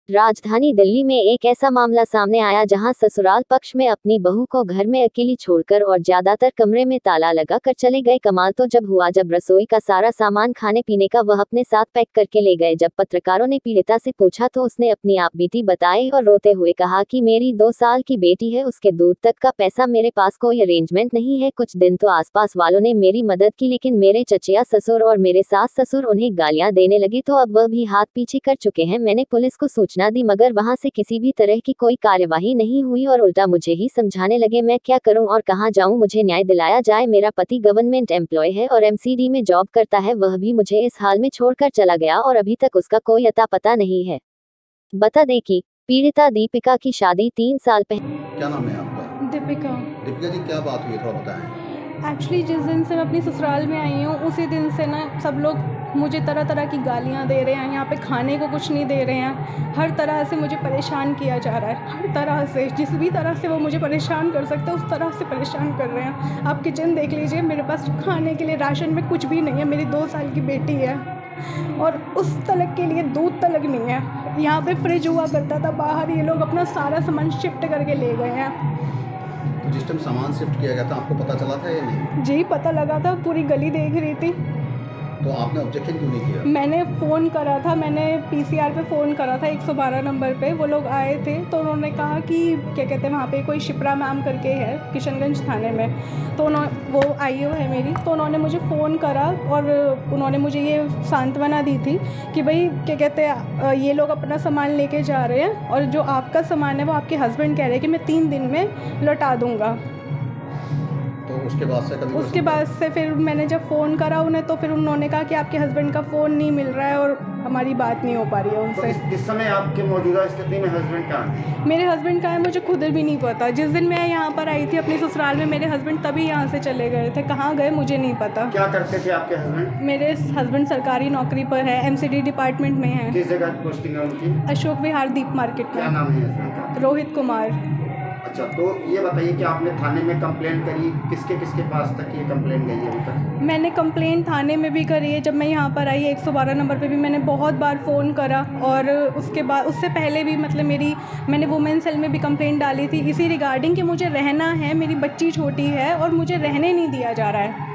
राजधानी दिल्ली में एक ऐसा मामला सामने आया जहां ससुराल पक्ष में अपनी बहू को घर में अकेली छोड़कर और ज्यादातर कमरे में ताला लगा कर चले गए। कमाल तो जब हुआ जब रसोई का सारा सामान खाने पीने का वह अपने साथ पैक करके ले गए। जब पत्रकारों ने पीड़िता से पूछा तो उसने अपनी आपबीती बताई और रोते हुए कहा कि मेरी 2 साल की बेटी है, उसके दूध तक का पैसा मेरे पास कोई अरेंजमेंट नहीं है। कुछ दिन तो आसपास वालों ने मेरी मदद की, लेकिन मेरे चचेरा ससुर और मेरे सास ससुर उन्हें गालियां देने लगे, तो अब वह भी हाथ पीछे कर चुके हैं। मैंने पुलिस को सूचना दी मगर वहां से किसी भी तरह की कोई कार्यवाही नहीं हुई और उल्टा मुझे ही समझाने लगे मैं क्या करूं और कहां जाऊं, मुझे न्याय दिलाया जाए। मेरा पति गवर्नमेंट एम्प्लॉय है और एमसीडी में जॉब करता है, वह भी मुझे इस हाल में छोड़कर चला गया और अभी तक उसका कोई अता पता नहीं है। बता दें कि पीड़िता दीपिका की शादी 3 साल पहले। क्या नाम है आपका? दीपिका। दीपिका जी, क्या बात हुई है, थोड़ा बताएं। एक्चुअली जिस दिन से मैं अपनी ससुराल में आई हूँ उसी दिन से ना सब लोग मुझे तरह तरह की गालियाँ दे रहे हैं। यहाँ पे खाने को कुछ नहीं दे रहे हैं, हर तरह से मुझे परेशान किया जा रहा है। हर तरह से, जिस भी तरह से वो मुझे परेशान कर सकते हैं उस तरह से परेशान कर रहे हैं। आप किचन देख लीजिए, मेरे पास खाने के लिए राशन में कुछ भी नहीं है। मेरी 2 साल की बेटी है और उस तलक के लिए दूध तलक नहीं है। यहाँ पे फ्रिज हुआ करता था, बाहर ये लोग अपना सारा सामान शिफ्ट करके ले गए हैं। तो जिस टाइम सामान शिफ्ट किया गया था आपको पता चला था या नहीं? जी पता लगा था, पूरी गली देख रही थी। तो आपने ऑब्जेक्शन क्यों नहीं किया? मैंने फ़ोन करा था, मैंने पीसीआर पे फ़ोन करा था 112 नंबर पे। वो लोग आए थे तो उन्होंने कहा कि क्या कहते हैं, वहाँ पे कोई शिप्रा मैम करके है किशनगंज थाने में, तो वो आईओ है मेरी, तो उन्होंने मुझे फ़ोन करा और उन्होंने मुझे ये सांत्वना दी थी कि भाई क्या कहते हैं, ये लोग अपना सामान लेके जा रहे हैं और जो आपका सामान है वो आपके हस्बैंड कह रहे हैं कि मैं 3 दिन में लौटा दूँगा। तो उसके बाद से कभी उसके बाद से फिर मैंने जब फ़ोन करा उन्हें तो फिर उन्होंने कहा कि आपके हस्बैंड का फ़ोन नहीं मिल रहा है और हमारी बात नहीं हो पा रही है उनसे। तो इस समय आपके मौजूदा स्थिति में हस्बैंड कहाँ है? मेरे हस्बैंड का है मुझे खुद भी नहीं पता। जिस दिन मैं यहाँ पर आई थी अपनी ससुराल में, मेरे हस्बैंड तभी यहाँ से चले गए थे, कहाँ गए मुझे नहीं पता। क्या करते थे आपके हस्बैंड? मेरे हस्बैंड सरकारी नौकरी पर है, एमसीडी डिपार्टमेंट में है। किस जगह पोस्टिंग है उनकी? अशोक विहार दीप मार्केट क्या में। नाम है हस्बैंड का? रोहित कुमार। अच्छा, तो ये बताइए कि आपने थाने में कंप्लेंट करी, किसके किसके पास तक ये कंप्लेंट गई है अभी तक? मैंने कंप्लेंट थाने में भी करी है, जब मैं यहाँ पर आई 112 नंबर पे भी मैंने बहुत बार फ़ोन करा और उसके बाद उससे पहले भी मतलब मैंने वुमेन सेल में भी कंप्लेंट डाली थी इसी रिगार्डिंग कि मुझे रहना है, मेरी बच्ची छोटी है और मुझे रहने नहीं दिया जा रहा है।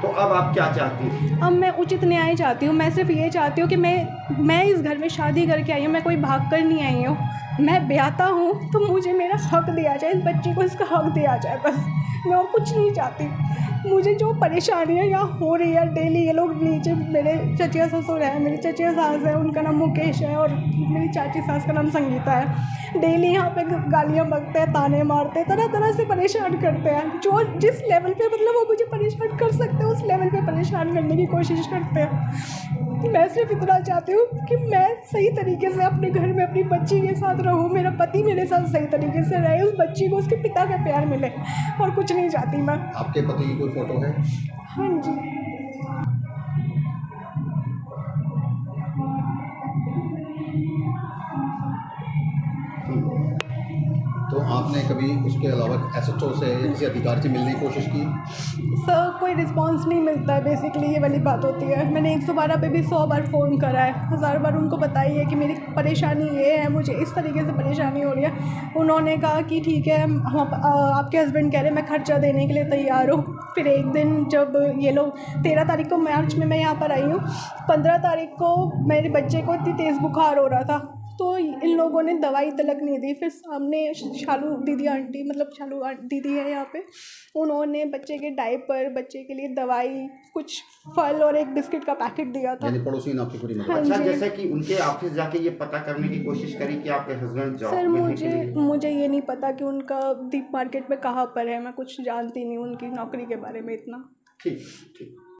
तो अब आप क्या चाहती हैं? अब मैं उचित न्याय चाहती हूँ। मैं सिर्फ ये चाहती हूँ कि मैं इस घर में शादी करके आई हूँ, मैं कोई भाग कर नहीं आई हूँ। मैं ब्याता हूँ तो मुझे मेरा हक दिया जाए, इस बच्ची को इसका हक दिया जाए, बस मैं और कुछ नहीं चाहती। मुझे जो परेशानियाँ यहाँ हो रही है डेली, ये लोग नीचे मेरे चचिया ससुर है, मेरी चचिया सास है, उनका नाम मुकेश है और मेरी चाची सास का नाम संगीता है। डेली यहाँ पे गालियाँ बकते हैं, ताने मारते हैं, तरह तरह से परेशान करते हैं। जो जिस लेवल पे मतलब वो मुझे परेशान कर सकते हैं उस लेवल पे परेशान करने की कोशिश करते हैं। मैं सिर्फ इतना चाहती हूँ कि मैं सही तरीके से अपने घर में अपनी बच्ची के साथ रहूँ, मेरा पति मेरे साथ सही तरीके से रहे, उस बच्ची को उसके पिता का प्यार मिले और कुछ नहीं चाहती मैं। आपके पति की कोई फोटो है? हाँ जी। तो आपने कभी उसके अलावा एसएचओ से या किसी अधिकारी से मिलने की कोशिश की? सर कोई रिस्पांस नहीं मिलता है, बेसिकली ये वाली बात होती है। मैंने 112 पे भी 100 बार फ़ोन करा है, 1000 बार उनको बताई है कि मेरी परेशानी ये है, मुझे इस तरीके से परेशानी हो रही है। उन्होंने कहा कि ठीक है, हम आपके हस्बैंड कह रहे हैं मैं खर्चा देने के लिए तैयार हूँ। फिर एक दिन जब ये लोग 13 तारीख को मार्च में मैं यहाँ पर आई हूँ, 15 तारीख को मेरे बच्चे को इतनी तेज़ बुखार हो रहा था तो इन लोगों ने दवाई तलक नहीं दी। फिर सामने शालू दीदी आंटी, मतलब शालू दीदी है यहाँ पे, उन्होंने बच्चे के डायपर, बच्चे के लिए दवाई, कुछ फल और एक बिस्किट का पैकेट दिया था। यानी पड़ोसी ने आपकी पूरी मदद? हाँ अच्छा, जी। जैसे कि उनके ऑफिस जाके ये पता करने की कोशिश करी कि आपके हस्बैंड जॉब सर में हैं कि नहीं? मुझे ये नहीं पता कि उनका दीप मार्केट में कहाँ पर है, मैं कुछ जानती नहीं उनकी नौकरी के बारे में इतना। ठीक ठीक।